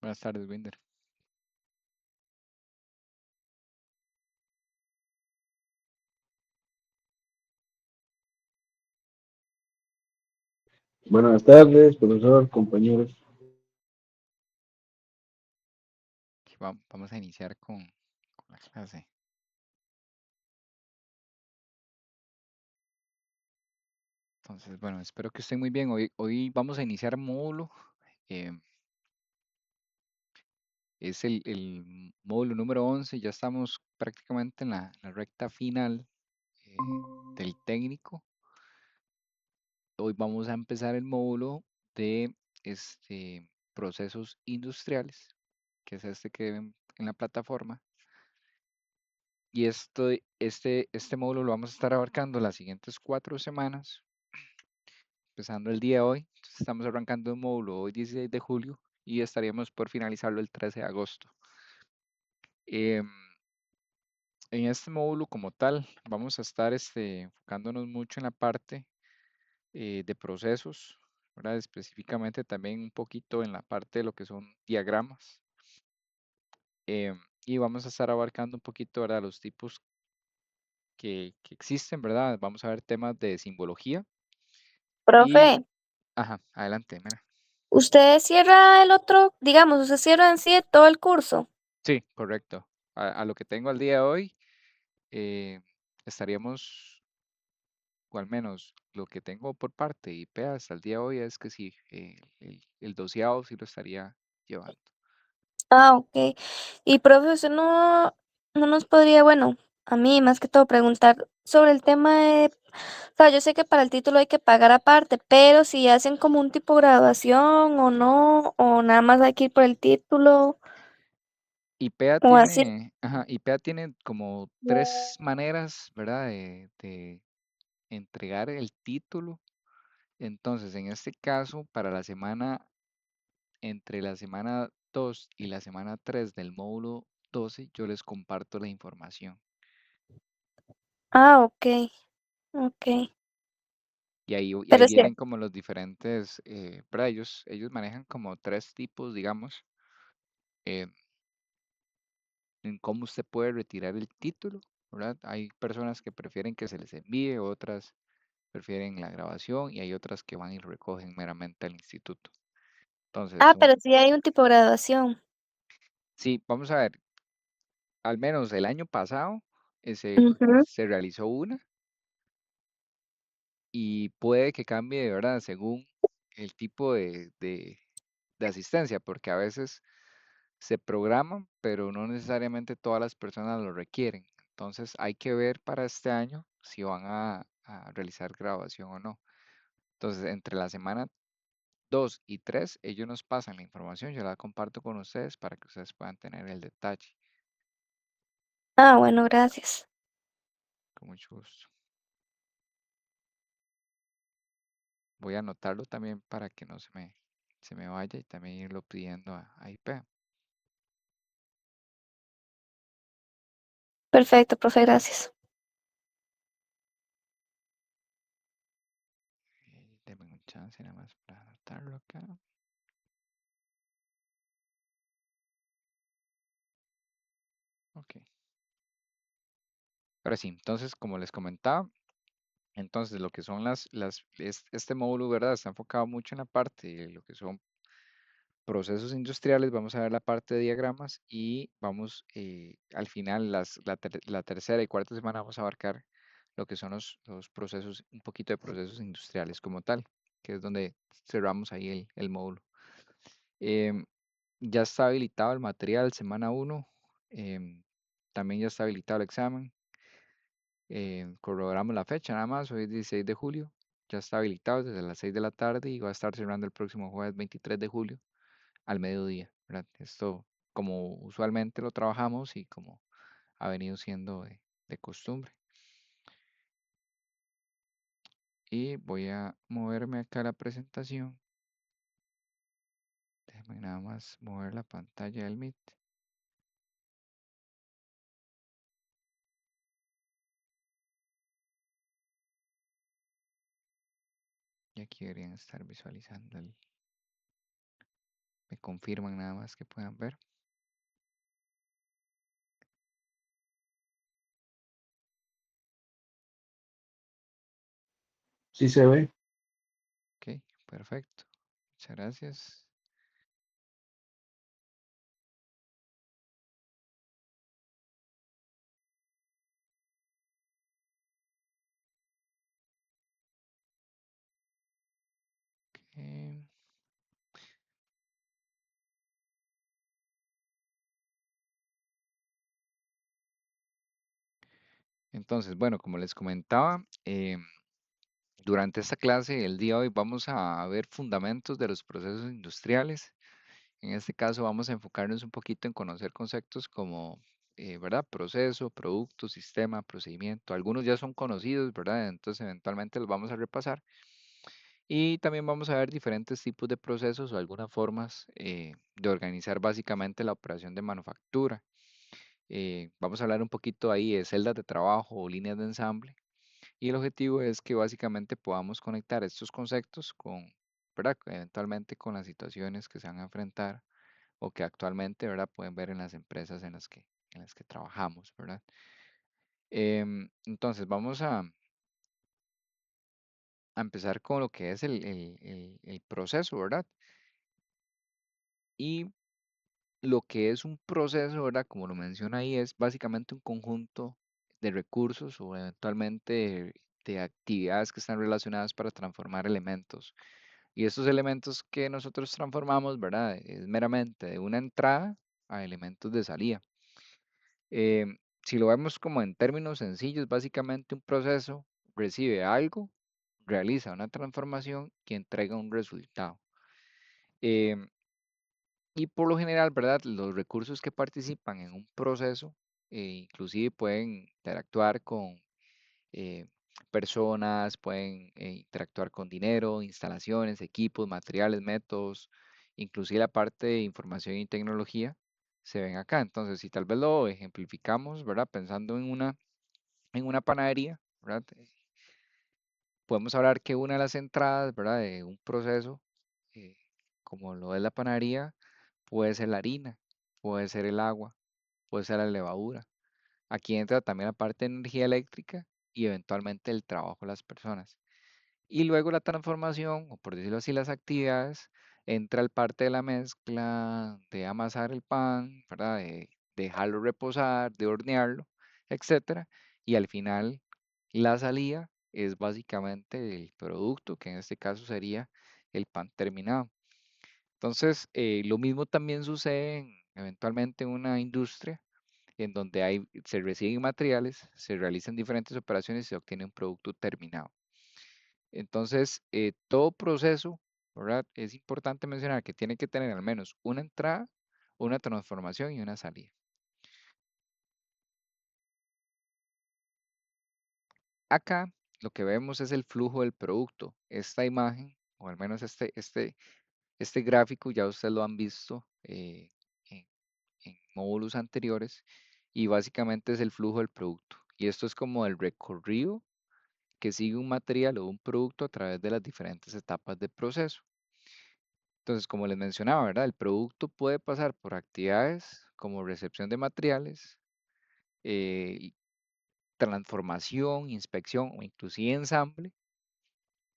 Buenas tardes, Winder. Buenas tardes, profesor, compañeros. Vamos a iniciar con la clase. Entonces, bueno, espero que estén muy bien. Hoy vamos a iniciar módulo. eh, es el módulo número 11. Ya estamos prácticamente en la recta final del técnico. Hoy vamos a empezar el módulo de procesos industriales, que es este que ven en la plataforma. Y este módulo lo vamos a estar abarcando las siguientes 4 semanas, empezando el día de hoy. Entonces, estamos arrancando un módulo hoy 16 de julio y estaríamos por finalizarlo el 13 de agosto. Em, en este módulo como tal vamos a estar enfocándonos mucho en la parte de procesos, ¿verdad? Específicamente también un poquito en la parte de lo que son diagramas. Y vamos a estar abarcando un poquito, ¿verdad? Los tipos que existen, ¿verdad? Vamos a ver temas de simbología y, Profe, ajá, adelante, mira. ¿usted cierra el otro, digamos, usted cierra en sí todo el curso? Sí, correcto. A lo que tengo al día de hoy, estaríamos, o al menos lo que tengo por parte de IPEA hasta el día de hoy es que sí, el 12º sí lo estaría llevando. Ah, ok. Y profe, usted no nos podría, bueno, a mí más que todo preguntar sobre el tema de, o sea, yo sé que para el título hay que pagar aparte, pero si hacen como un tipo graduación o no, o nada más hay que ir por el título, IPEA o así. tiene, ajá, IPEA tiene como 3 maneras, ¿verdad? De entregar el título. Entonces, en este caso, para la semana, entre la semana 2 y la semana 3 del módulo 12, yo les comparto la información. Ah, ok, ok. Y ahí Pero sí. vienen como los diferentes, ¿verdad? Ellos manejan como 3 tipos, digamos, eh, en cómo usted puede retirar el título, ¿verdad? Hay personas que prefieren que se les envíe, otras prefieren la grabación y hay otras que van y recogen meramente al instituto. Entonces, Ah, pero sí hay un tipo de graduación. sí, vamos a ver, al menos el año pasado Ujú. se realizó una y puede que cambie de verdad según el tipo de asistencia, porque a veces se programan, pero no necesariamente todas las personas lo requieren. Entonces hay que ver para este año si van a realizar grabación o no. Entonces, entre la semana 2 y 3, ellos nos pasan la información, yo la comparto con ustedes para que ustedes puedan tener el detalle. Ah, bueno, gracias. Con mucho gusto. Voy a anotarlo también para que no se me vaya y también irlo pidiendo a IP. Perfecto, profe, gracias. Denme un chance nada más para anotarlo acá. Ok. Ahora sí, entonces, como les comentaba, entonces lo que son este módulo, ¿verdad? Está enfocado mucho en la parte de lo que son procesos industriales. Vamos a ver la parte de diagramas y vamos al final, la tercera y cuarta semana, vamos a abarcar lo que son los procesos, un poquito de procesos industriales como tal, que es donde cerramos ahí el módulo. Em, ya está habilitado el material semana 1. También ya está habilitado el examen. Corroboramos la fecha nada más, hoy es 16 de julio. Ya está habilitado desde las 6 de la tarde y va a estar cerrando el próximo jueves 23 de julio al mediodía, ¿verdad? Esto como usualmente lo trabajamos y como ha venido siendo de costumbre. Y voy a moverme acá a la presentación. Déjame nada más mover la pantalla del Meet. Y aquí deberían estar visualizando me confirman nada más que puedan ver. Sí se ve. Ok, perfecto. Muchas gracias. Ok. Entonces, bueno, como les comentaba, durante esta clase, el día de hoy, vamos a ver fundamentos de los procesos industriales. En este caso, vamos a enfocarnos un poquito en conocer conceptos como, ¿verdad? Proceso, producto, sistema, procedimiento. Algunos ya son conocidos, ¿verdad? Entonces, eventualmente los vamos a repasar. Y también vamos a ver diferentes tipos de procesos o algunas formas de organizar básicamente la operación de manufactura. Vamos a hablar un poquito ahí de celdas de trabajo o líneas de ensamble. Y el objetivo es que básicamente podamos conectar estos conceptos con, ¿verdad? Eventualmente con las situaciones que se van a enfrentar o que actualmente, ¿verdad? Pueden ver en las empresas en las que trabajamos, ¿verdad? Entonces, vamos a empezar con lo que es el proceso, ¿verdad? Y lo que es un proceso, ¿verdad? Como lo menciona ahí, es básicamente un conjunto de recursos o eventualmente de actividades que están relacionadas para transformar elementos. Y estos elementos que nosotros transformamos, ¿verdad? Es meramente de una entrada a elementos de salida. Si lo vemos como en términos sencillos, básicamente un proceso recibe algo, realiza una transformación y entrega un resultado. Em, y por lo general, ¿verdad? Los recursos que participan en un proceso inclusive pueden interactuar con eh, personas, pueden interactuar con dinero, instalaciones, equipos, materiales, métodos, inclusive la parte de información y tecnología se ven acá. Entonces, si tal vez lo ejemplificamos, ¿verdad? Pensando en una panadería, ¿verdad? Podemos hablar que una de las entradas, ¿verdad? De un proceso, eh, como lo es la panadería, puede ser la harina, puede ser el agua, puede ser la levadura. Aquí entra también la parte de energía eléctrica y eventualmente el trabajo de las personas. Y luego la transformación, o por decirlo así, las actividades, entra el parte de la mezcla, de amasar el pan, ¿verdad? De dejarlo reposar, de hornearlo, etcétera. Y al final, la salida es básicamente el producto, que en este caso sería el pan terminado. Entonces, lo mismo también sucede eventualmente en una industria en donde se reciben materiales, se realizan diferentes operaciones y se obtiene un producto terminado. Entonces, todo proceso, ¿verdad? Es importante mencionar que tiene que tener al menos una entrada, una transformación y una salida. Acá lo que vemos es el flujo del producto. Esta imagen, o al menos este gráfico, ya ustedes lo han visto en, en módulos anteriores, y básicamente es el flujo del producto. Y esto es como el recorrido que sigue un material o un producto a través de las diferentes etapas del proceso. Entonces, como les mencionaba, ¿verdad? El producto puede pasar por actividades como recepción de materiales, y transformación, inspección o inclusive ensamble,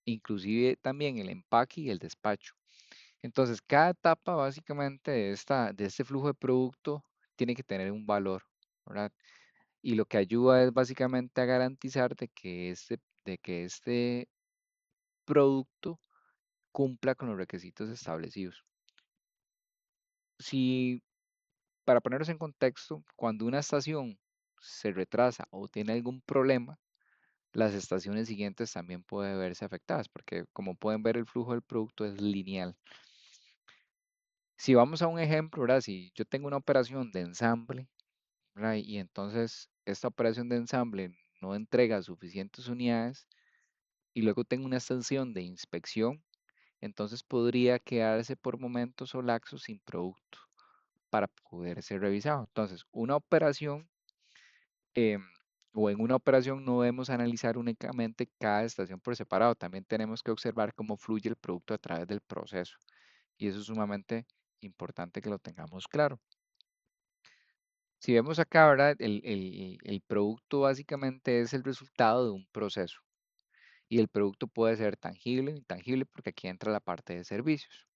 inclusive también el empaque y el despacho. Entonces, cada etapa básicamente de este flujo de producto tiene que tener un valor, ¿verdad? Y lo que ayuda es básicamente a garantizar de que este producto cumpla con los requisitos establecidos. Si, para ponernos en contexto, cuando una estación se retrasa o tiene algún problema, las estaciones siguientes también pueden verse afectadas, porque como pueden ver, el flujo del producto es lineal. Si vamos a un ejemplo, ¿verdad? Si yo tengo una operación de ensamble, ¿verdad? Y entonces esta operación de ensamble no entrega suficientes unidades y luego tengo una estación de inspección, entonces podría quedarse por momentos o lapsos sin producto para poder ser revisado. Entonces, una operación em, o en una operación no debemos analizar únicamente cada estación por separado, también tenemos que observar cómo fluye el producto a través del proceso. Y eso es sumamente importante que lo tengamos claro. Si vemos acá, ¿verdad? El producto básicamente es el resultado de un proceso y el producto puede ser tangible o intangible porque aquí entra la parte de servicios.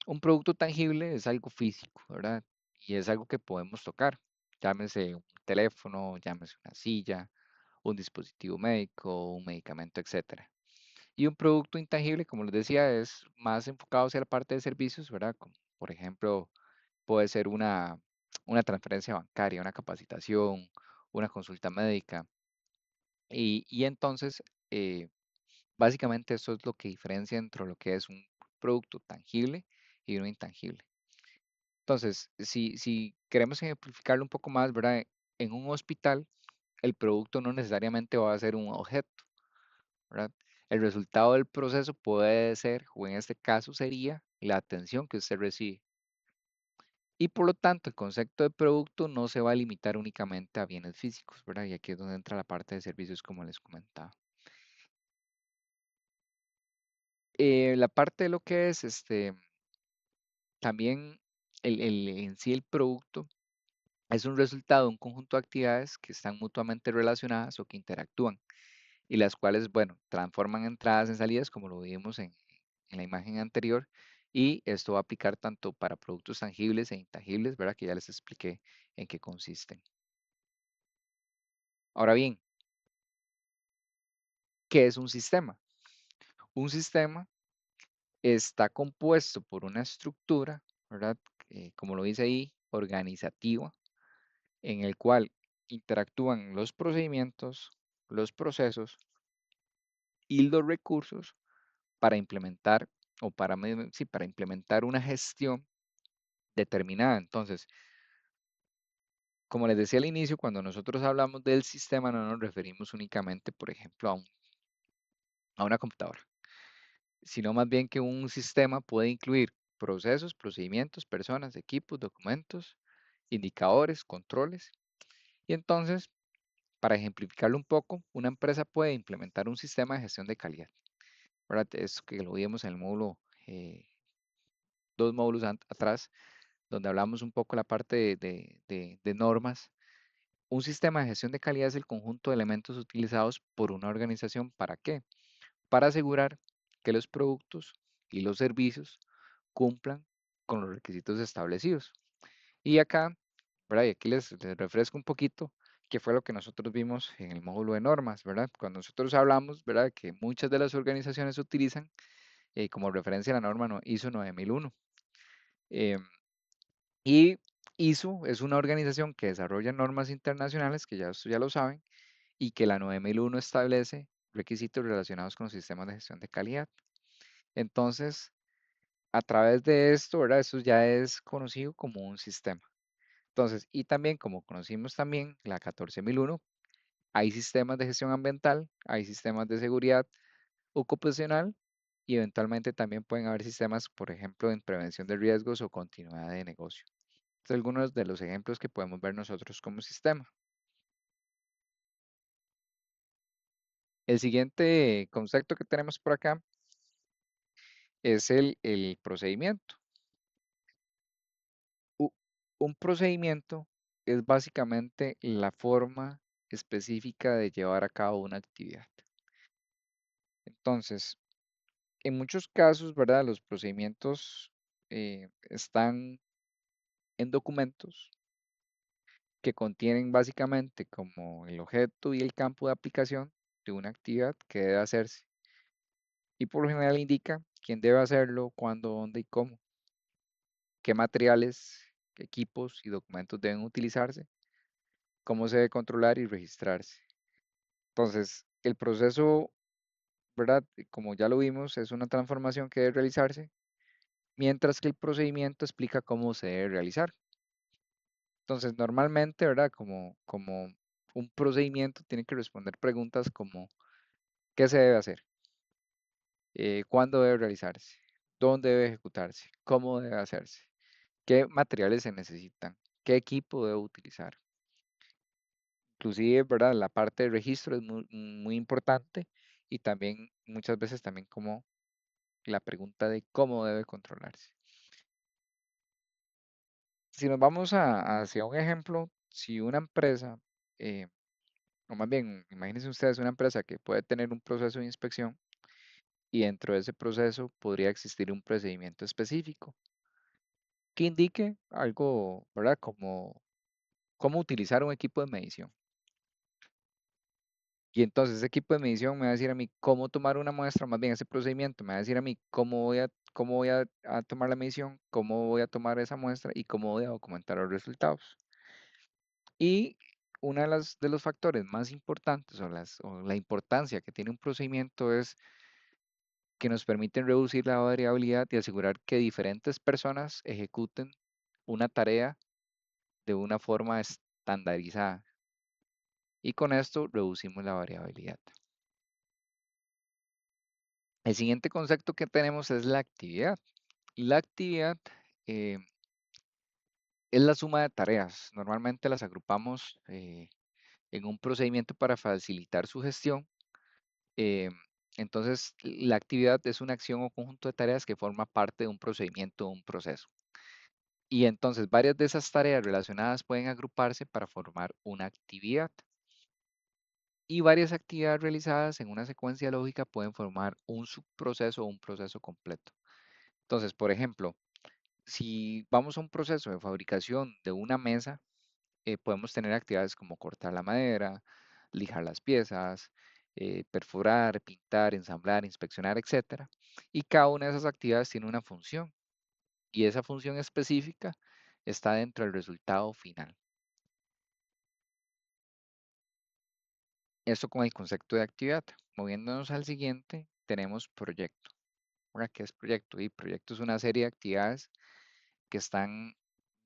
Un producto tangible es algo físico, ¿verdad? Y es algo que podemos tocar. Llámese un teléfono, llámese una silla, un dispositivo médico, un medicamento, etcétera. Y un producto intangible, como les decía, es más enfocado hacia la parte de servicios, ¿verdad? Como, por ejemplo, puede ser una transferencia bancaria, una capacitación, una consulta médica. Y entonces, básicamente eso es lo que diferencia entre lo que es un producto tangible y uno intangible. Entonces, si queremos ejemplificarlo un poco más, ¿verdad? En un hospital, el producto no necesariamente va a ser un objeto, ¿verdad? El resultado del proceso puede ser, o en este caso sería, la atención que usted recibe. Y por lo tanto, el concepto de producto no se va a limitar únicamente a bienes físicos, ¿verdad? Y aquí es donde entra la parte de servicios, como les comentaba. La parte de lo que es también en sí el producto es un resultado de un conjunto de actividades que están mutuamente relacionadas o que interactúan y las cuales, bueno, transforman entradas en salidas, como lo vimos en la imagen anterior, y esto va a aplicar tanto para productos tangibles e intangibles, ¿verdad? Que ya les expliqué en qué consisten. Ahora bien, ¿qué es un sistema? Un sistema está compuesto por una estructura, ¿verdad? Como lo dice ahí, organizativa, en el cual interactúan los procedimientos, los procesos y los recursos para implementar o sí, para implementar una gestión determinada. Entonces, como les decía al inicio, cuando nosotros hablamos del sistema no nos referimos únicamente, por ejemplo, a una computadora, sino más bien que un sistema puede incluir procesos, procedimientos, personas, equipos, documentos, indicadores, controles. Y entonces, para ejemplificarlo un poco, una empresa puede implementar un sistema de gestión de calidad, ¿verdad? Es que lo vimos en el módulo, dos módulos atrás, donde hablamos un poco la parte de normas. Un sistema de gestión de calidad es el conjunto de elementos utilizados por una organización. ¿Para qué? Para asegurar que los productos y los servicios cumplan con los requisitos establecidos. Y acá, ¿verdad? Y aquí les refresco un poquito qué fue lo que nosotros vimos en el módulo de normas, ¿verdad? Cuando nosotros hablamos, ¿verdad? Que muchas de las organizaciones utilizan como referencia la norma ISO 9001. Eh, y ISO es una organización que desarrolla normas internacionales, que ya, ya lo saben, y que la 9001 establece requisitos relacionados con los sistemas de gestión de calidad. Entonces, a través de esto, ¿verdad? Eso ya es conocido como un sistema. Entonces, y también como conocimos también la 14001, hay sistemas de gestión ambiental, hay sistemas de seguridad ocupacional y eventualmente también pueden haber sistemas, por ejemplo, en prevención de riesgos o continuidad de negocio. Estos son algunos de los ejemplos que podemos ver nosotros como sistema. El siguiente concepto que tenemos por acá es el procedimiento. Un procedimiento es básicamente la forma específica de llevar a cabo una actividad. Entonces, en muchos casos, ¿verdad? Los procedimientos están en documentos que contienen básicamente como el objeto y el campo de aplicación de una actividad que debe hacerse. Y por lo general indica quién debe hacerlo, cuándo, dónde y cómo, qué materiales, qué equipos y documentos deben utilizarse, cómo se debe controlar y registrarse. Entonces, el proceso, ¿verdad? Como ya lo vimos, es una transformación que debe realizarse, mientras que el procedimiento explica cómo se debe realizar. Entonces, normalmente, ¿verdad? Como un procedimiento tiene que responder preguntas como ¿qué se debe hacer? ¿Cuándo debe realizarse? ¿Dónde debe ejecutarse? ¿Cómo debe hacerse? ¿Qué materiales se necesitan? ¿Qué equipo debo utilizar? Inclusive, ¿verdad? La parte de registro es muy importante y también muchas veces también como la pregunta de cómo debe controlarse. Si nos vamos hacia un ejemplo, si una empresa, eh, o más bien, imagínense ustedes una empresa que puede tener un proceso de inspección y dentro de ese proceso podría existir un procedimiento específico que indique algo, ¿verdad? Como cómo utilizar un equipo de medición. Y entonces ese equipo de medición me va a decir a mí cómo tomar una muestra, más bien ese procedimiento me va a decir a mí cómo voy a tomar la medición, cómo voy a tomar esa muestra y cómo voy a documentar los resultados. Y uno de los factores más importantes o la importancia que tiene un procedimiento es que nos permiten reducir la variabilidad y asegurar que diferentes personas ejecuten una tarea de una forma estandarizada. Y con esto reducimos la variabilidad. El siguiente concepto que tenemos es la actividad. La actividad eh, es la suma de tareas. Normalmente las agrupamos en un procedimiento para facilitar su gestión. eh, entonces, la actividad es una acción o conjunto de tareas que forma parte de un procedimiento o un proceso. Y entonces, varias de esas tareas relacionadas pueden agruparse para formar una actividad. Y varias actividades realizadas en una secuencia lógica pueden formar un subproceso o un proceso completo. Entonces, por ejemplo, si vamos a un proceso de fabricación de una mesa, podemos tener actividades como cortar la madera, lijar las piezas, perforar, pintar, ensamblar, inspeccionar, etcétera. Y cada una de esas actividades tiene una función y esa función específica está dentro del resultado final. Esto con el concepto de actividad. Moviéndonos al siguiente, tenemos proyecto. Ahora, ¿qué es proyecto? Y proyecto es una serie de actividades que están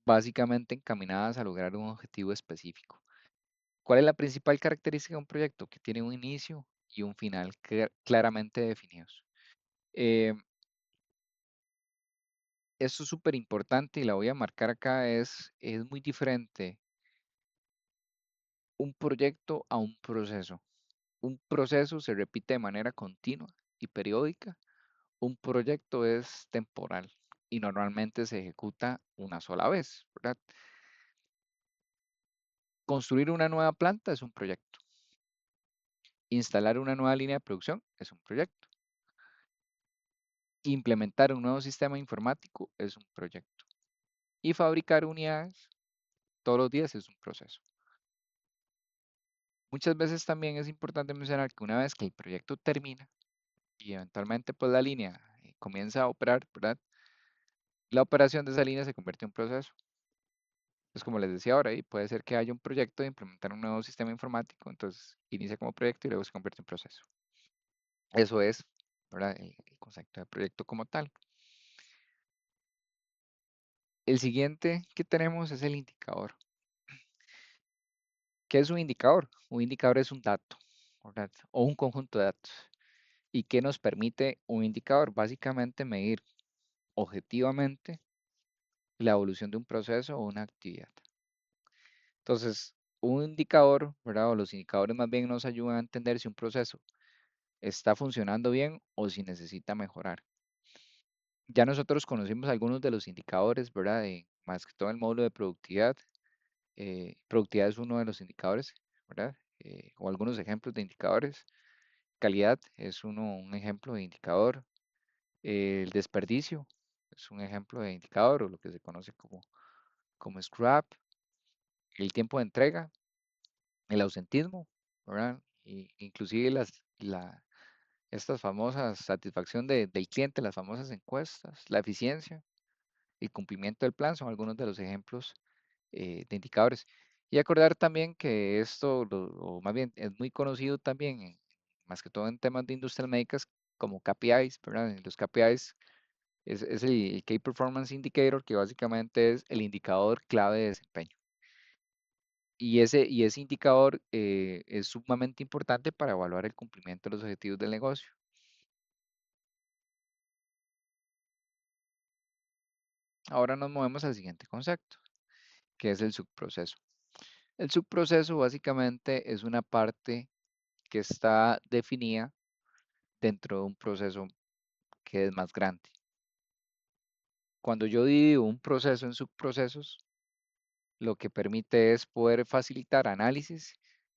básicamente encaminadas a lograr un objetivo específico. ¿Cuál es la principal característica de un proyecto? Que tiene un inicio y un final claramente definidos. Eh, Esto es súper importante y la voy a marcar acá, es muy diferente un proyecto a un proceso. Un proceso se repite de manera continua y periódica. Un proyecto es temporal y normalmente se ejecuta una sola vez, ¿verdad? Construir una nueva planta es un proyecto. Instalar una nueva línea de producción es un proyecto. Implementar un nuevo sistema informático es un proyecto. Y fabricar unidades todos los días es un proceso. Muchas veces también es importante mencionar que una vez que el proyecto termina y eventualmente pues la línea comienza a operar, ¿verdad? La operación de esa línea se convierte en un proceso. Es como les decía ahora, y puede ser que haya un proyecto de implementar un nuevo sistema informático, entonces inicia como proyecto y luego se convierte en proceso. Eso es, ¿verdad? El concepto de proyecto como tal. El siguiente que tenemos es el indicador. ¿Qué es un indicador? Un indicador es un dato, ¿verdad? O un conjunto de datos. ¿Y qué nos permite un indicador? Básicamente medir objetivamente la evolución de un proceso o una actividad. Entonces, un indicador, ¿verdad? O los indicadores más bien nos ayudan a entender si un proceso está funcionando bien o si necesita mejorar. Ya nosotros conocimos algunos de los indicadores, ¿verdad? Más que todo el módulo de productividad. Productividad es uno de los indicadores, ¿verdad? O algunos ejemplos de indicadores. Calidad es un ejemplo de indicador. El desperdicio es un ejemplo de indicador o lo que se conoce como scrap. El tiempo de entrega, el ausentismo, ¿verdad? Inclusive estas famosas satisfacción del cliente, las famosas encuestas, la eficiencia y cumplimiento del plan son algunos de los ejemplos de indicadores. Y acordar también que esto, o más bien, es muy conocido también, más que todo en temas de industrias médicas, como KPIs, ¿verdad? Los KPIs es el Key Performance Indicator, que básicamente es el indicador clave de desempeño. Y ese indicador es sumamente importante para evaluar el cumplimiento de los objetivos del negocio. Ahora nos movemos al siguiente concepto, que es el subproceso. El subproceso básicamente es una parte que está definida dentro de un proceso que es más grande. Cuando yo divido un proceso en subprocesos, lo que permite es poder facilitar análisis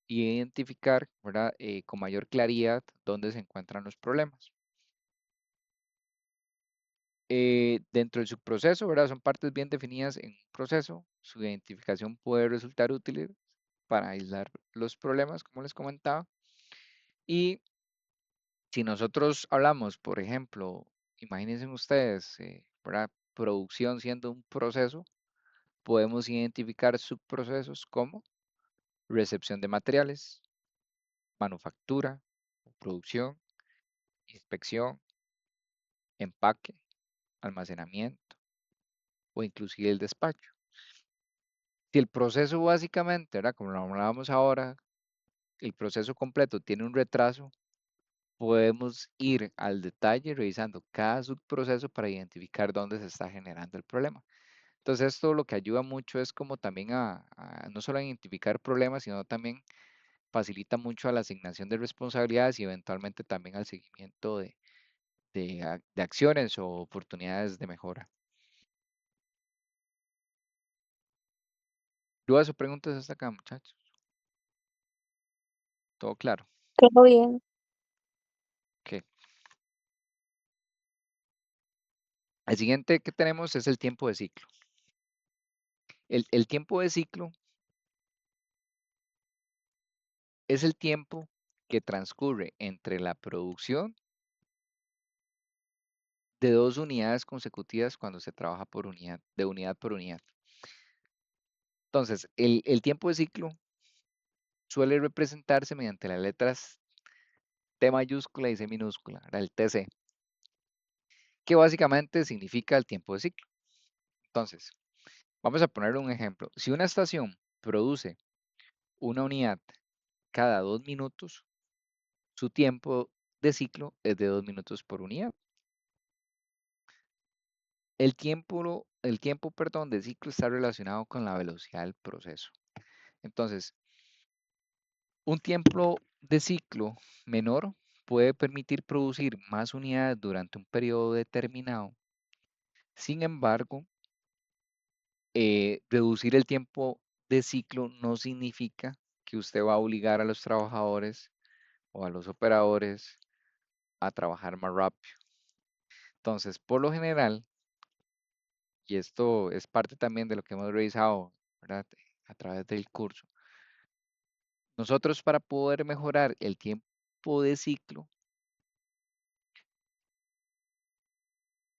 y identificar, ¿verdad? Con mayor claridad dónde se encuentran los problemas. Dentro del subproceso, ¿verdad? Son partes bien definidas en un proceso. Su identificación puede resultar útil para aislar los problemas, como les comentaba. Y si nosotros hablamos, por ejemplo, imagínense ustedes, ¿verdad? Producción siendo un proceso, podemos identificar subprocesos como recepción de materiales, manufactura, producción, inspección, empaque, almacenamiento o inclusive el despacho. Si el proceso básicamente, ¿verdad? Como lo hablábamos ahora, el proceso completo tiene un retraso, podemos ir al detalle revisando cada subproceso para identificar dónde se está generando el problema. Entonces, esto lo que ayuda mucho es como también a no solo a identificar problemas, sino también facilita mucho a la asignación de responsabilidades y eventualmente también al seguimiento de acciones o oportunidades de mejora. ¿Dudas o preguntas hasta acá, muchachos? ¿Todo claro? Todo bien. Ok. El siguiente que tenemos es el tiempo de ciclo. El tiempo de ciclo es el tiempo que transcurre entre la producción de dos unidades consecutivas cuando se trabaja por unidad, de unidad por unidad. Entonces, el tiempo de ciclo suele representarse mediante las letras T mayúscula y C minúscula, ¿verdad? El TC, que básicamente significa el tiempo de ciclo. Entonces, vamos a poner un ejemplo. Si una estación produce una unidad cada 2 minutos, su tiempo de ciclo es de 2 minutos por unidad. El tiempo, de ciclo está relacionado con la velocidad del proceso. Entonces, un tiempo de ciclo menor puede permitir producir más unidades durante un periodo determinado. Sin embargo, reducir el tiempo de ciclo no significa que usted va a obligar a los trabajadores o a los operadores a trabajar más rápido. Entonces, por lo general, y esto es parte también de lo que hemos revisado, ¿verdad? A través del curso, nosotros para poder mejorar el tiempo de ciclo,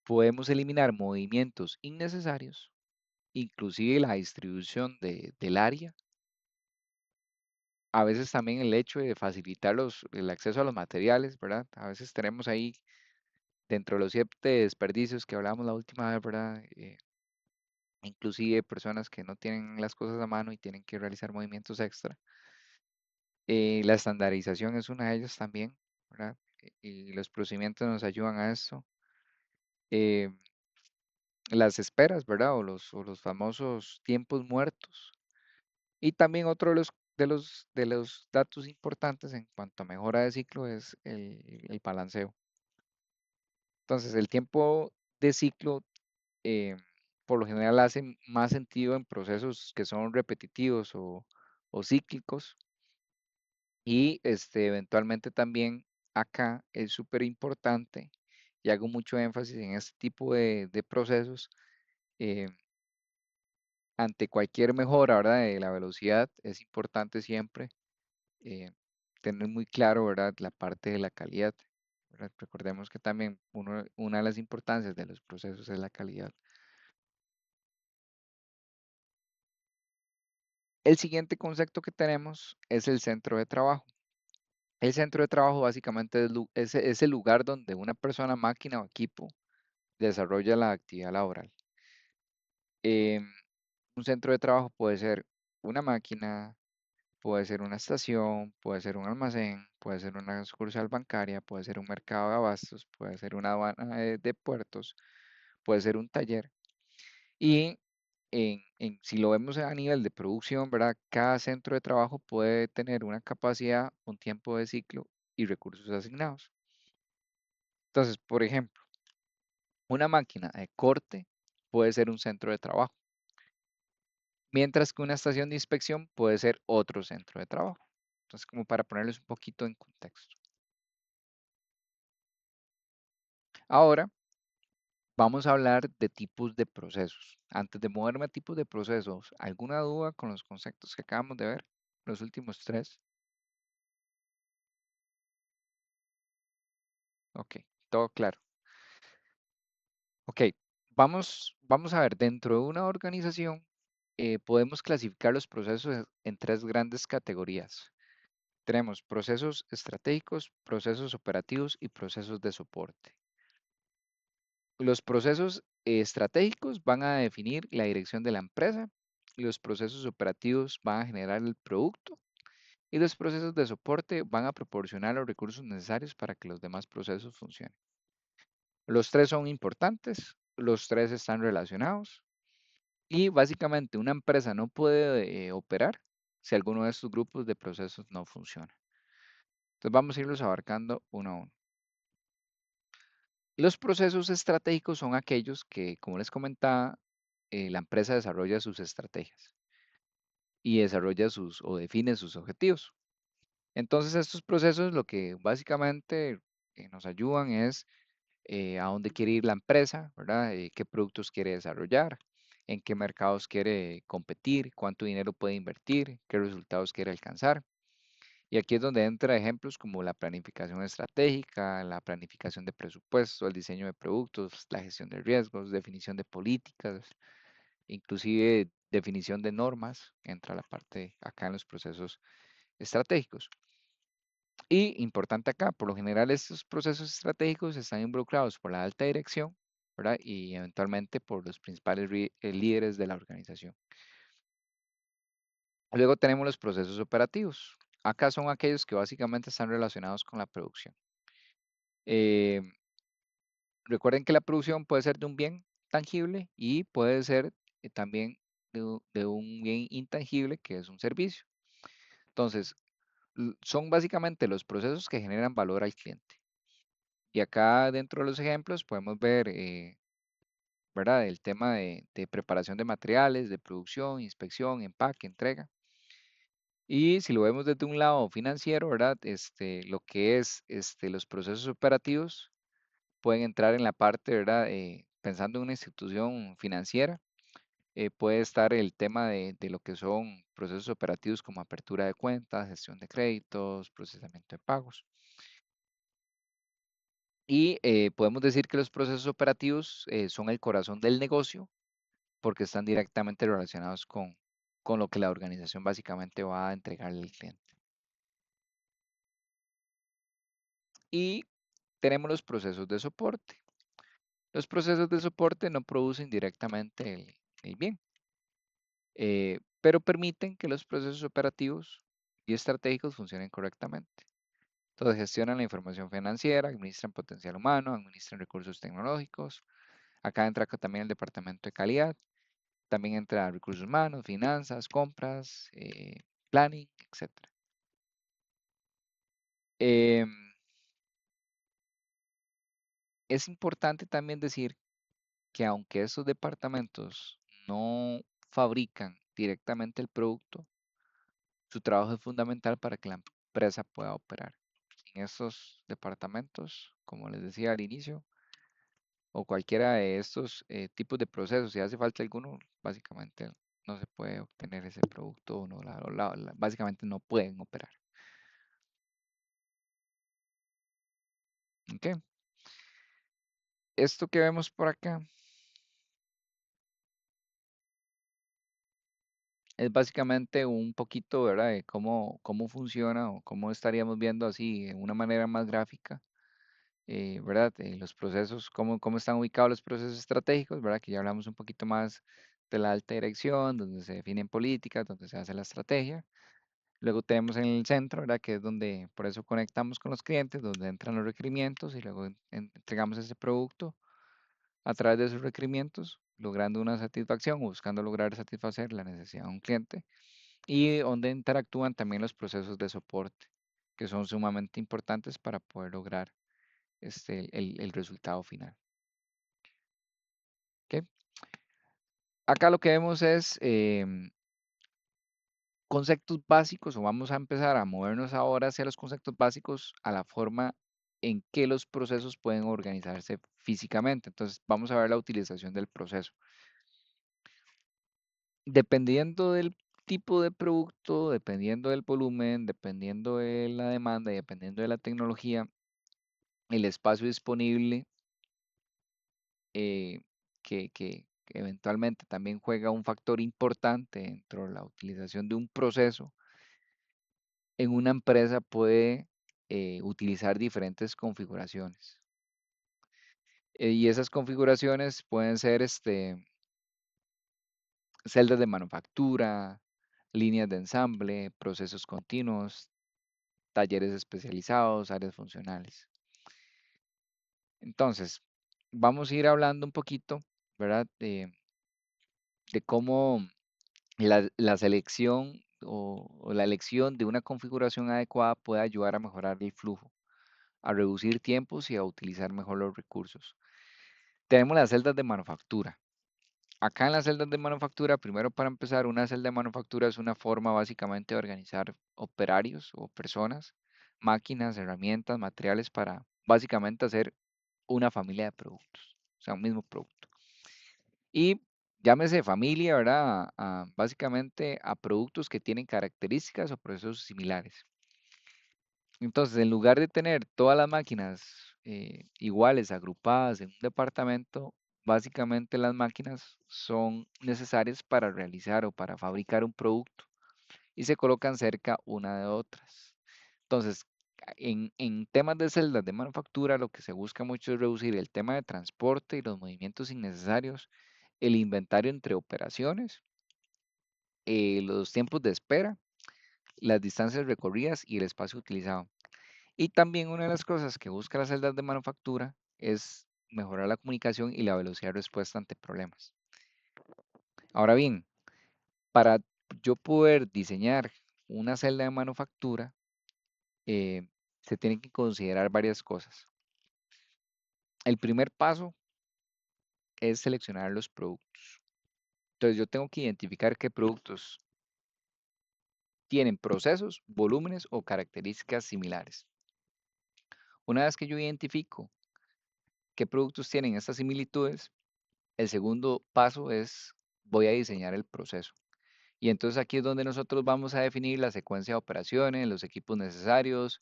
podemos eliminar movimientos innecesarios, inclusive la distribución del área. A veces también el hecho de facilitar el acceso a los materiales, ¿verdad? A veces tenemos ahí, dentro de los 7 desperdicios que hablamos la última vez, ¿verdad? Inclusive personas que no tienen las cosas a mano y tienen que realizar movimientos extra. La estandarización es una de ellas también, ¿verdad? Y los procedimientos nos ayudan a esto. Eh, las esperas, ¿verdad? O los famosos tiempos muertos. Y también otro de los datos importantes en cuanto a mejora de ciclo es el balanceo. Entonces, el tiempo de ciclo eh, por lo general hace más sentido en procesos que son repetitivos o cíclicos. Y eventualmente también acá es súper importante y hago mucho énfasis en este tipo de procesos. eh, Ante cualquier mejora, ¿verdad? De la velocidad, es importante siempre eh, tener muy claro, ¿verdad? La parte de la calidad, ¿verdad? Recordemos que también una de las importancias de los procesos es la calidad. El siguiente concepto que tenemos es el centro de trabajo. El centro de trabajo básicamente es el lugar donde una persona, máquina o equipo desarrolla la actividad laboral. Em, un centro de trabajo puede ser una máquina, puede ser una estación, puede ser un almacén, puede ser una sucursal bancaria, puede ser un mercado de abastos, puede ser una aduana de puertos, puede ser un taller. Y si lo vemos a nivel de producción, ¿verdad? Cada centro de trabajo puede tener una capacidad, un tiempo de ciclo y recursos asignados. Entonces, por ejemplo, una máquina de corte puede ser un centro de trabajo. mientras que una estación de inspección puede ser otro centro de trabajo. Entonces, como para ponerles un poquito en contexto. Ahora, vamos a hablar de tipos de procesos. Antes de moverme a tipos de procesos, ¿alguna duda con los conceptos que acabamos de ver? Los últimos tres. Ok, todo claro. Ok, vamos a ver, dentro de una organización podemos clasificar los procesos en tres grandes categorías. Tenemos procesos estratégicos, procesos operativos y procesos de soporte. Los procesos estratégicos van a definir la dirección de la empresa, y los procesos operativos van a generar el producto y los procesos de soporte van a proporcionar los recursos necesarios para que los demás procesos funcionen. Los tres son importantes, los tres están relacionados y básicamente una empresa no puede operar si alguno de estos grupos de procesos no funciona. Entonces vamos a irlos abarcando uno a uno. Los procesos estratégicos son aquellos que, como les comentaba, la empresa desarrolla sus estrategias y desarrolla sus o define sus objetivos. Entonces, estos procesos lo que básicamente nos ayudan es a dónde quiere ir la empresa, ¿verdad? Qué productos quiere desarrollar, en qué mercados quiere competir, cuánto dinero puede invertir, qué resultados quiere alcanzar. Y aquí es donde entra ejemplos como la planificación estratégica, la planificación de presupuesto, el diseño de productos, la gestión de riesgos, definición de políticas, inclusive definición de normas, entra la parte acá en los procesos estratégicos. Y importante acá, por lo general estos procesos estratégicos están involucrados por la alta dirección, ¿verdad? Y eventualmente por los principales líderes de la organización. Luego tenemos los procesos operativos. Acá son aquellos que básicamente están relacionados con la producción. Eh, Recuerden que la producción puede ser de un bien tangible y puede ser también de un bien intangible que es un servicio. Entonces, son básicamente los procesos que generan valor al cliente. Y acá dentro de los ejemplos podemos ver, ¿verdad? El tema de preparación de materiales, de producción, inspección, empaque, entrega. Y si lo vemos desde un lado financiero, ¿verdad? Lo que es los procesos operativos pueden entrar en la parte, ¿verdad? Pensando en una institución financiera, puede estar el tema de lo que son procesos operativos como apertura de cuentas, gestión de créditos, procesamiento de pagos. Y podemos decir que los procesos operativos son el corazón del negocio porque están directamente relacionados con lo que la organización básicamente va a entregarle al cliente. Y tenemos los procesos de soporte. Los procesos de soporte no producen directamente el bien, pero permiten que los procesos operativos y estratégicos funcionen correctamente. Entonces gestionan la información financiera, administran potencial humano, administran recursos tecnológicos. Acá entra también el departamento de calidad. También entra recursos humanos, finanzas, compras, planning, etcétera. Em, es importante también decir que aunque estos departamentos no fabrican directamente el producto, su trabajo es fundamental para que la empresa pueda operar. Sin estos departamentos, como les decía al inicio, o cualquiera de estos tipos de procesos, si hace falta alguno, básicamente no se puede obtener ese producto o no, básicamente no pueden operar. ¿Ok? Esto que vemos por acá es básicamente un poquito, ¿verdad? De cómo funciona o cómo estaríamos viendo así de una manera más gráfica, ¿verdad? Los procesos, cómo están ubicados los procesos estratégicos, ¿verdad? Que ya hablamos un poquito más de la alta dirección, donde se definen políticas, donde se hace la estrategia. Luego tenemos en el centro, ¿verdad? Que es donde, por eso conectamos con los clientes, donde entran los requerimientos y luego entregamos ese producto a través de esos requerimientos, logrando una satisfacción o buscando lograr satisfacer la necesidad de un cliente y donde interactúan también los procesos de soporte, que son sumamente importantes para poder lograr el resultado final. ¿Ok? Acá lo que vemos es conceptos básicos, o vamos a empezar a movernos ahora hacia los conceptos básicos a la forma en que los procesos pueden organizarse físicamente. Entonces, vamos a ver la utilización del proceso. Dependiendo del tipo de producto, dependiendo del volumen, dependiendo de la demanda y dependiendo de la tecnología, el espacio disponible, eh, que eventualmente también juega un factor importante dentro de la utilización de un proceso, en una empresa puede utilizar diferentes configuraciones. Y esas configuraciones pueden ser celdas de manufactura, líneas de ensamble, procesos continuos, talleres especializados, áreas funcionales. Entonces, vamos a ir hablando un poquito, ¿verdad? De cómo la selección o la elección de una configuración adecuada puede ayudar a mejorar el flujo, a reducir tiempos y a utilizar mejor los recursos. Tenemos las celdas de manufactura. Acá en las celdas de manufactura, primero para empezar, una celda de manufactura es una forma básicamente de organizar operarios o personas, máquinas, herramientas, materiales para básicamente hacer una familia de productos, o sea, un mismo producto. Y llámese familia, ¿verdad? Básicamente a productos que tienen características o procesos similares. Entonces, en lugar de tener todas las máquinas iguales, agrupadas en un departamento, básicamente las máquinas son necesarias para realizar o para fabricar un producto y se colocan cerca una de otras. Entonces, en temas de celdas de manufactura, lo que se busca mucho es reducir el tema de transporte y los movimientos innecesarios, el inventario entre operaciones, los tiempos de espera, las distancias recorridas y el espacio utilizado. Y también una de las cosas que busca las celdas de manufactura es mejorar la comunicación y la velocidad de respuesta ante problemas. Ahora bien, para yo poder diseñar una celda de manufactura, eh, se tienen que considerar varias cosas. El primer paso es seleccionar los productos. Entonces yo tengo que identificar qué productos tienen procesos, volúmenes o características similares. Una vez que yo identifico qué productos tienen estas similitudes, el segundo paso es voy a diseñar el proceso. Y entonces aquí es donde nosotros vamos a definir la secuencia de operaciones, los equipos necesarios,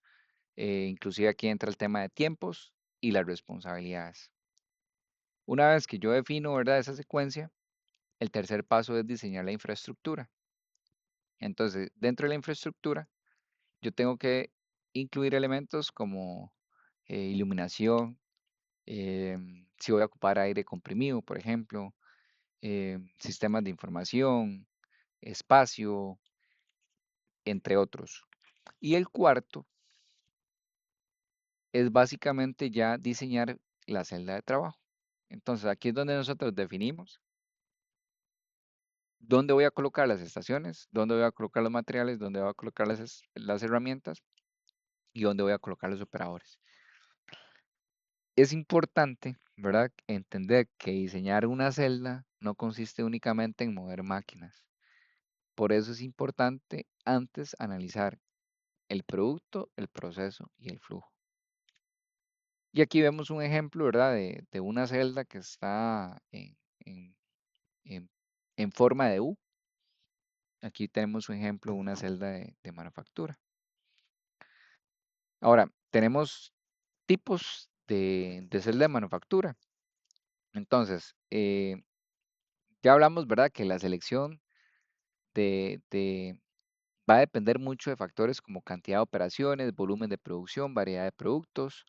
inclusive aquí entra el tema de tiempos y las responsabilidades. Una vez que yo defino, ¿verdad?, esa secuencia, el tercer paso es diseñar la infraestructura. Entonces, dentro de la infraestructura, yo tengo que incluir elementos como iluminación, si voy a ocupar aire comprimido, por ejemplo, sistemas de información, espacio, entre otros. Y el cuarto es básicamente ya diseñar la celda de trabajo. Entonces, aquí es donde nosotros definimos dónde voy a colocar las estaciones, dónde voy a colocar los materiales, dónde voy a colocar las herramientas y dónde voy a colocar los operadores. Es importante, ¿verdad?, entender que diseñar una celda no consiste únicamente en mover máquinas. Por eso es importante antes analizar el producto, el proceso y el flujo. Y aquí vemos un ejemplo, ¿verdad?, de una celda que está en- en- en forma de U. Aquí tenemos un ejemplo, una celda de manufactura. Ahora, tenemos tipos de celda de manufactura. Entonces, ya hablamos, ¿verdad?, que la selección de va a depender mucho de factores como cantidad de operaciones, volumen de producción, variedad de productos.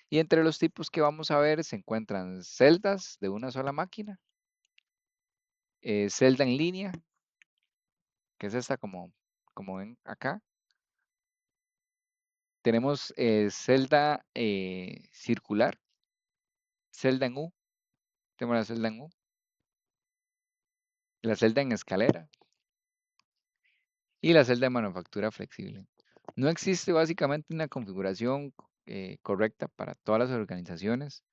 Y entre los tipos que vamos a ver se encuentran celdas de una sola máquina, celda en línea, que es esta como ven acá. Tenemos celda circular, celda en U, tenemos la celda en U, la celda en escalera y la celda de manufactura flexible. No existe básicamente una configuración correcta para todas las organizaciones.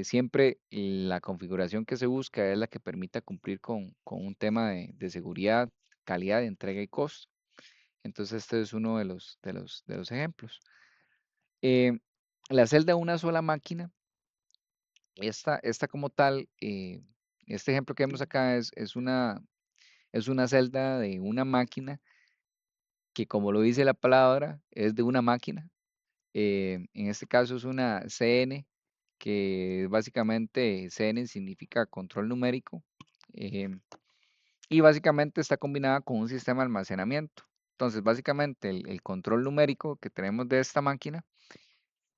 Siempre la configuración que se busca es la que permita cumplir con un tema de seguridad, calidad, entrega y costo. Entonces este es uno de los ejemplos. Eh, la celda de una sola máquina, esta como tal, este ejemplo que vemos acá es una celda de una máquina que, como lo dice la palabra, es de una máquina. En este caso es una CN, que básicamente CN significa control numérico, em, y básicamente está combinada con un sistema de almacenamiento. Entonces, básicamente el control numérico que tenemos de esta máquina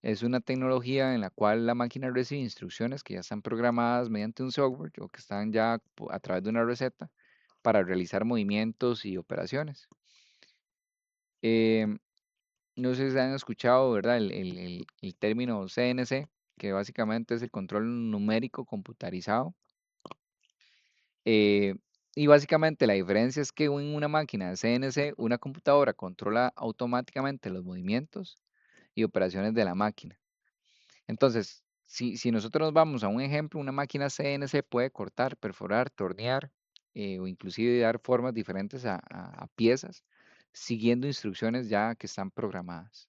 es una tecnología en la cual la máquina recibe instrucciones que ya están programadas mediante un software o que están ya a través de una receta para realizar movimientos y operaciones. Em, no sé si han escuchado, ¿verdad? El término CNC, que básicamente es el control numérico computarizado. Eh, y básicamente la diferencia es que en una máquina de CNC, una computadora controla automáticamente los movimientos y operaciones de la máquina. Entonces, si nosotros nos vamos a un ejemplo, una máquina CNC puede cortar, perforar, tornear, o inclusive dar formas diferentes a piezas, siguiendo instrucciones ya que están programadas.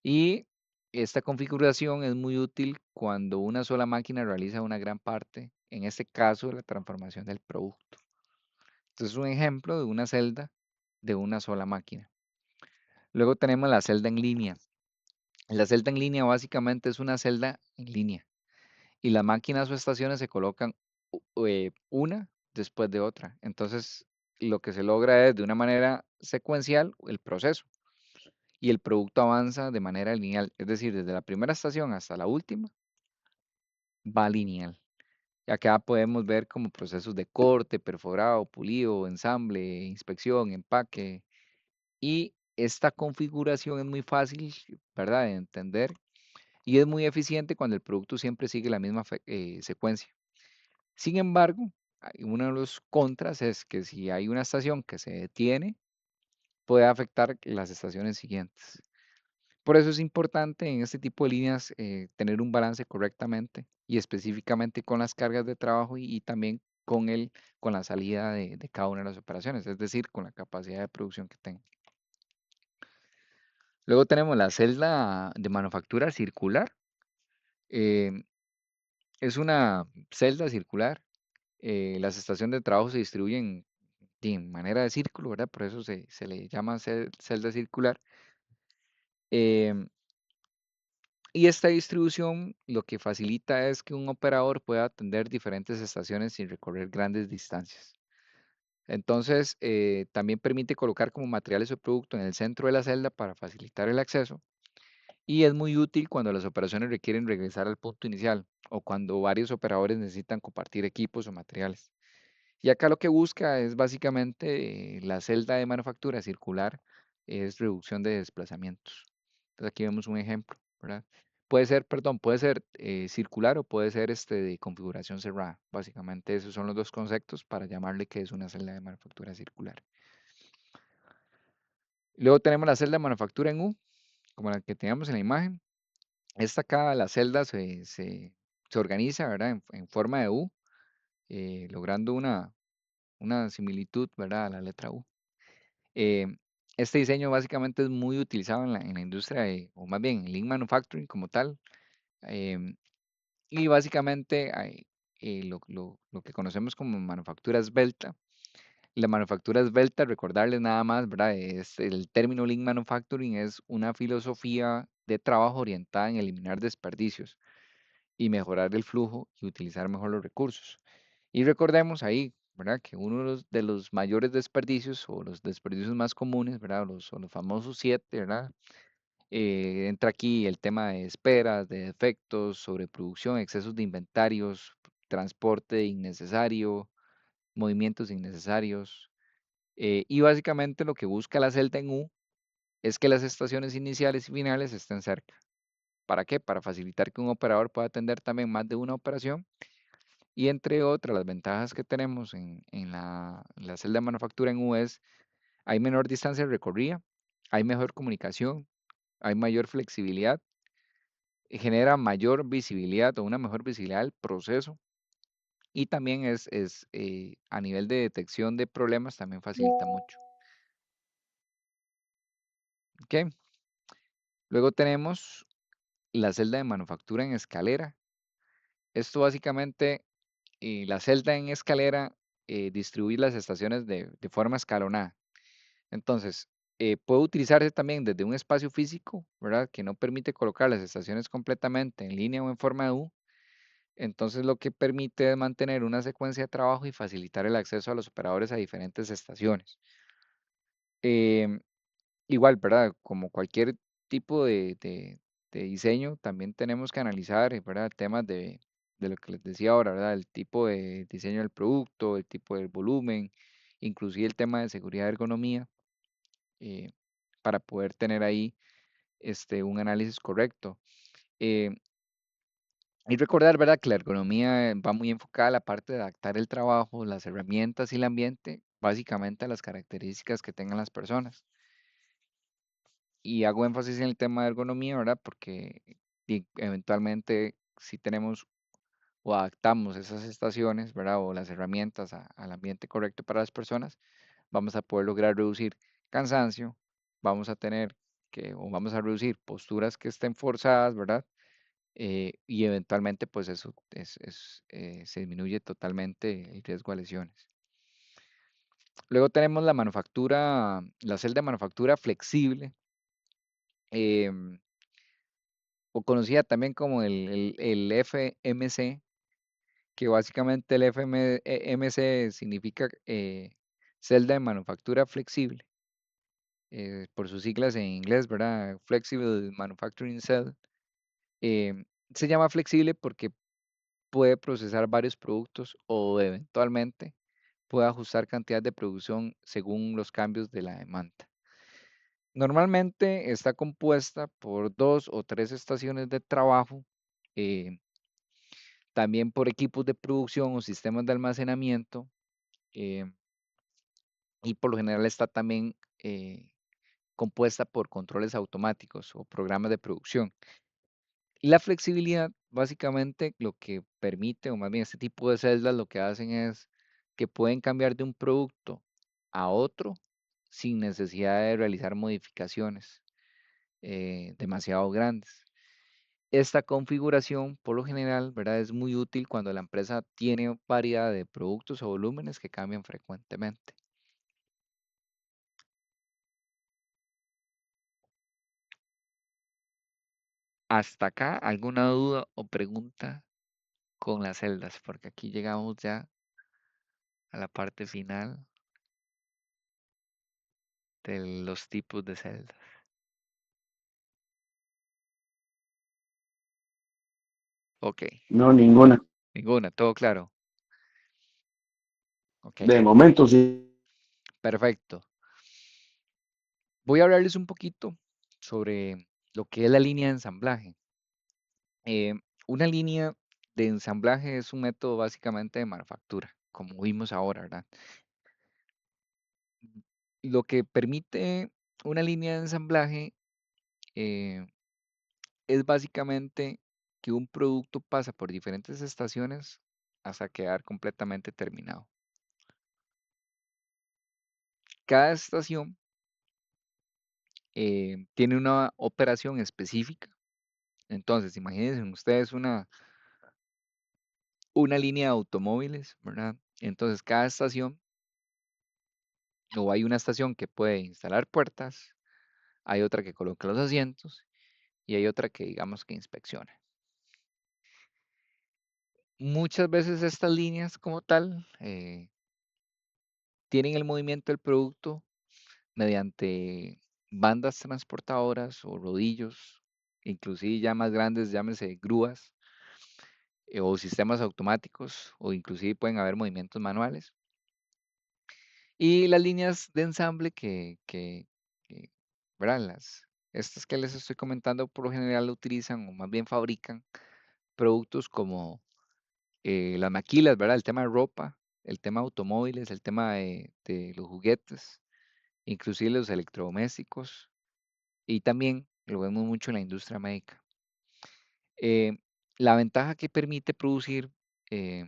Y esta configuración es muy útil cuando una sola máquina realiza una gran parte, en este caso, la transformación del producto. Entonces, es un ejemplo de una celda de una sola máquina. Luego tenemos la celda en línea. La celda en línea básicamente es una celda en línea y las máquinas o estaciones se colocan una después de otra. Entonces, lo que se logra es de una manera secuencial el proceso y el producto avanza de manera lineal, es decir, desde la primera estación hasta la última va lineal. Y acá podemos ver como procesos de corte, perforado, pulido, ensamble, inspección, empaque. Y esta configuración es muy fácil, ¿verdad?, de entender y es muy eficiente cuando el producto siempre sigue la misma secuencia. Sin embargo, uno de los contras es que si hay una estación que se detiene, puede afectar las estaciones siguientes. Por eso es importante en este tipo de líneas tener un balance correctamente y específicamente con las cargas de trabajo y también con la salida de cada una de las operaciones, es decir, con la capacidad de producción que tenga. Luego tenemos la celda de manufactura circular. em, es una celda circular. Las estaciones de trabajo se distribuyen de manera de círculo, ¿verdad? Por eso se le llama celda circular. em, Y esta distribución lo que facilita es que un operador pueda atender diferentes estaciones sin recorrer grandes distancias. Entonces, también permite colocar como materiales o producto en el centro de la celda para facilitar el acceso y es muy útil cuando las operaciones requieren regresar al punto inicial o cuando varios operadores necesitan compartir equipos o materiales. Y acá lo que busca es básicamente la celda de manufactura circular, es reducción de desplazamientos. Entonces aquí vemos un ejemplo, ¿verdad? Puede ser, perdón, puede ser circular o puede ser de configuración cerrada. Básicamente esos son los dos conceptos para llamarle que es una celda de manufactura circular. Luego tenemos la celda de manufactura en U, como la que teníamos en la imagen. Esta acá, la celda se organiza, ¿verdad? En forma de U, logrando una similitud, ¿verdad? A la letra U. Eh, este diseño básicamente es muy utilizado en la industria, o más bien en Lean Manufacturing como tal. em, y básicamente lo que conocemos como manufactura esbelta. La manufactura esbelta, recordarles nada más, ¿verdad? Es el término Lean Manufacturing es una filosofía de trabajo orientada en eliminar desperdicios y mejorar el flujo y utilizar mejor los recursos. Y recordemos ahí, ¿verdad? Que uno de los mayores desperdicios o los desperdicios más comunes, ¿verdad? O los famosos 7, ¿verdad? Entra aquí el tema de esperas, de defectos, sobreproducción, excesos de inventarios, transporte innecesario, movimientos innecesarios. Y básicamente lo que busca la celda en U es que las estaciones iniciales y finales estén cerca. ¿Para qué? Para facilitar que un operador pueda atender también más de una operación. Y entre otras, las ventajas que tenemos en la celda de manufactura en U es, hay menor distancia recorrida, hay mejor comunicación, hay mayor flexibilidad, genera mayor visibilidad o una mejor visibilidad del proceso y también a nivel de detección de problemas también facilita mucho. ¿ok? Luego tenemos la celda de manufactura en escalera. Esto básicamente, la celda en escalera distribuye las estaciones de forma escalonada. Entonces, puede utilizarse también desde un espacio físico, ¿verdad? Que no permite colocar las estaciones completamente en línea o en forma de U. Entonces, lo que permite es mantener una secuencia de trabajo y facilitar el acceso a los operadores a diferentes estaciones. Em, Igual, ¿verdad? Como cualquier tipo de diseño, también tenemos que analizar, ¿verdad? Temas de lo que les decía ahora, ¿verdad? El tipo de diseño del producto, el tipo de volumen, inclusive el tema de seguridad y ergonomía, eh, para poder tener ahí un análisis correcto. Eh, y recordar, ¿verdad? Que la ergonomía va muy enfocada a la parte de adaptar el trabajo, las herramientas y el ambiente, básicamente a las características que tengan las personas. Y hago énfasis en el tema de ergonomía, ¿verdad? Porque eventualmente si tenemos o adaptamos esas estaciones, ¿verdad? O las herramientas al ambiente correcto para las personas, vamos a poder lograr reducir cansancio, vamos a tener o vamos a reducir posturas que estén forzadas, ¿verdad? Y eventualmente, pues eso se disminuye totalmente el riesgo a lesiones. Luego tenemos la celda de manufactura flexible, em, o conocida también como el FMC, que básicamente el FMC significa celda de manufactura flexible, por sus siglas en inglés, ¿verdad? Flexible Manufacturing Cell. Em, Se llama flexible porque puede procesar varios productos o eventualmente puede ajustar cantidad de producción según los cambios de la demanda. Normalmente está compuesta por 2 o 3 estaciones de trabajo, eh, también por equipos de producción o sistemas de almacenamiento, eh, y por lo general está también compuesta por controles automáticos o programas de producción. Y la flexibilidad, básicamente, lo que permite, o más bien este tipo de celdas, lo que hacen es que pueden cambiar de un producto a otro sin necesidad de realizar modificaciones demasiado grandes. Esta configuración, por lo general, ¿verdad? Es muy útil cuando la empresa tiene variedad de productos o volúmenes que cambian frecuentemente. Hasta acá, ¿alguna duda o pregunta con las celdas? Porque aquí llegamos ya a la parte final de los tipos de celdas. Ok, No, ninguna. ninguna, todo claro. Ok, De momento sí. perfecto. Voy a hablarles un poquito sobre lo que es la línea de ensamblaje. Eh, una línea de ensamblaje es un método básicamente de manufactura, como vimos ahora, ¿verdad? Lo que permite una línea de ensamblaje eh, es básicamente que un producto pasa por diferentes estaciones hasta quedar completamente terminado. Cada estación tiene una operación específica. Entonces, imagínense ustedes una línea de automóviles, ¿verdad? Entonces, cada estación, o hay una estación que puede instalar puertas, hay otra que coloca los asientos y hay otra que digamos que inspecciona. Muchas veces estas líneas como tal tienen el movimiento del producto mediante bandas transportadoras o rodillos, inclusive ya más grandes, llámese grúas, o sistemas automáticos, o inclusive pueden haber movimientos manuales. Y las líneas de ensamble ¿verdad? Estas que les estoy comentando por lo general utilizan o más bien fabrican productos como las maquilas, ¿verdad? El tema de ropa, el tema de automóviles, el tema de los juguetes, inclusive los electrodomésticos, y también lo vemos mucho en la industria médica. Eh, la ventaja que permite producir eh,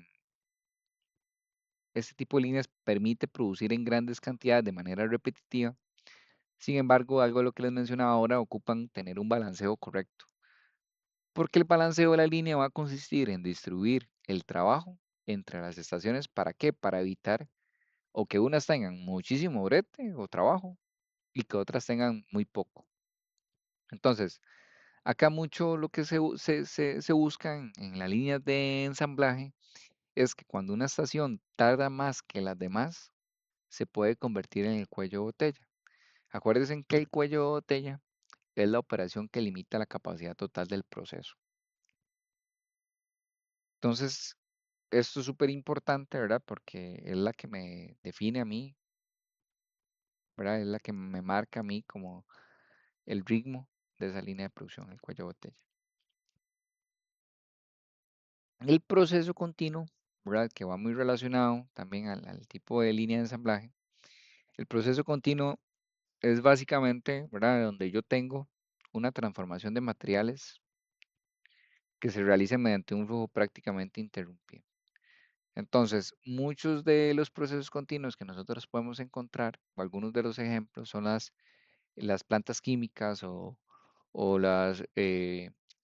este tipo de líneas permite producir en grandes cantidades de manera repetitiva, Sin embargo, algo de lo que les mencionaba ahora, ocupan tener un balanceo correcto, porque el balanceo de la línea va a consistir en distribuir el trabajo entre las estaciones. ¿Para qué? Para evitar o que unas tengan muchísimo brete o trabajo y que otras tengan muy poco. Entonces, acá mucho lo que se busca en las líneas de ensamblaje es que cuando una estación tarda más que las demás, se puede convertir en el cuello de botella. Acuérdense que el cuello de botella es la operación que limita la capacidad total del proceso. Entonces, esto es súper importante, ¿verdad? Porque es la que me define a mí, ¿verdad? Es la que me marca a mí como el ritmo de esa línea de producción, el cuello de botella. El proceso continuo, ¿verdad? Que va muy relacionado también al tipo de línea de ensamblaje. El proceso continuo es básicamente, ¿verdad? Donde yo tengo una transformación de materiales que se realiza mediante un flujo prácticamente interrumpido. Entonces, muchos de los procesos continuos que nosotros podemos encontrar, o algunos de los ejemplos, son las plantas químicas o las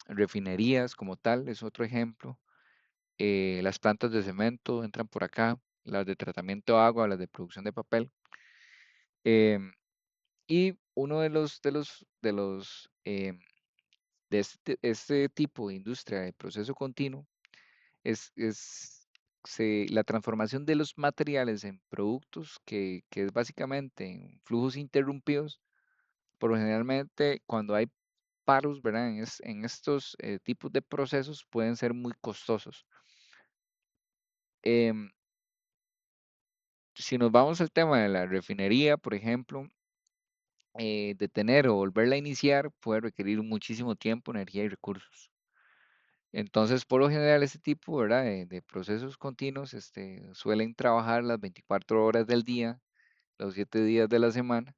refinerías como tal, es otro ejemplo. Las plantas de cemento entran por acá, las de tratamiento de agua, las de producción de papel. Em, y uno de este tipo de industria de proceso continuo es la transformación de los materiales en productos que es básicamente en flujos interrumpidos. Por lo generalmente, cuando hay paros, ¿verdad? En estos tipos de procesos pueden ser muy costosos. Em, si nos vamos al tema de la refinería, por ejemplo, detener o volverla a iniciar puede requerir muchísimo tiempo, energía y recursos. Entonces, por lo general, este tipo, ¿verdad? De procesos continuos, suelen trabajar las 24 horas del día, los 7 días de la semana,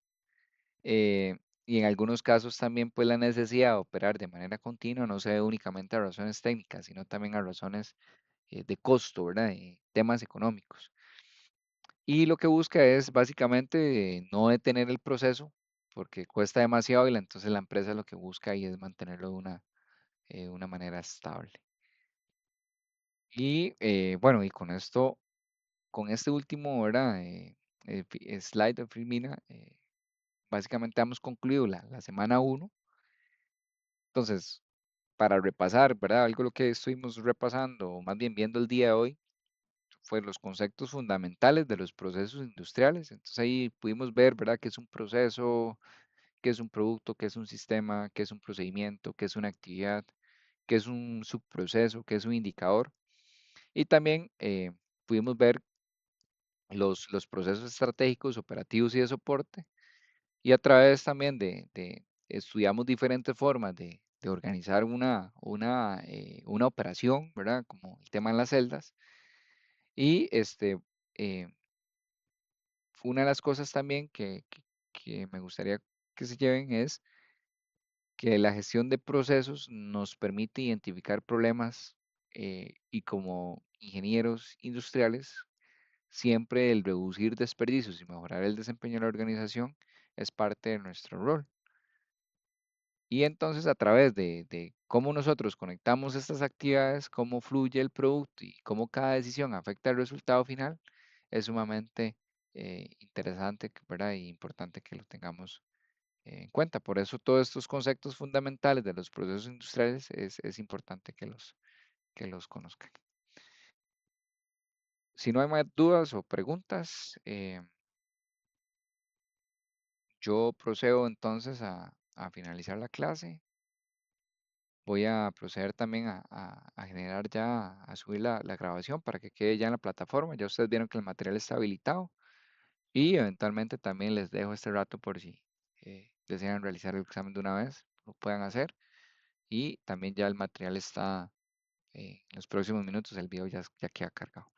eh, y en algunos casos también, pues, la necesidad de operar de manera continua no se debe únicamente a razones técnicas, sino también a razones de costo, ¿verdad? Temas económicos. Y lo que busca es básicamente no detener el proceso, porque cuesta demasiado y entonces la empresa lo que busca ahí es mantenerlo de una manera estable. Y bueno, y con este último, ¿verdad? Slide de Firmina, básicamente hemos concluido la semana 1. Entonces, para repasar, ¿verdad? Algo de lo que estuvimos repasando, o más bien viendo el día de hoy, fue los conceptos fundamentales de los procesos industriales. Entonces ahí pudimos ver, ¿verdad? Qué es un proceso, qué es un producto, qué es un sistema, qué es un procedimiento, qué es una actividad, qué es un subproceso, qué es un indicador. Y también pudimos ver los procesos estratégicos, operativos y de soporte. Y a través también estudiamos diferentes formas de organizar una operación, ¿verdad? Como el tema en las celdas. Y eh, una de las cosas también que me gustaría que se lleven es que la gestión de procesos nos permite identificar problemas y como ingenieros industriales, siempre el reducir desperdicios y mejorar el desempeño de la organización es parte de nuestro rol. Y entonces a través de cómo nosotros conectamos estas actividades, cómo fluye el producto y cómo cada decisión afecta el resultado final, es sumamente interesante, ¿verdad? Y importante que lo tengamos en cuenta. Por eso todos estos conceptos fundamentales de los procesos industriales es importante que los conozcan. Si no hay más dudas o preguntas, yo procedo entonces a finalizar la clase. Voy a proceder también a generar ya, a subir la grabación para que quede ya en la plataforma. Ya ustedes vieron que el material está habilitado y eventualmente también les dejo este rato por si desean realizar el examen de una vez, lo puedan hacer. Y también ya el material está, en los próximos minutos el video ya queda cargado.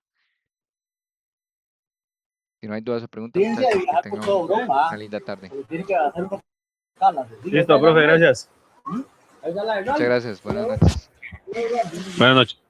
Si no hay dudas o preguntas, muchachos, que tengan una linda tarde. Listo, profe, gracias. Muchas gracias. Buenas noches. Buenas noches.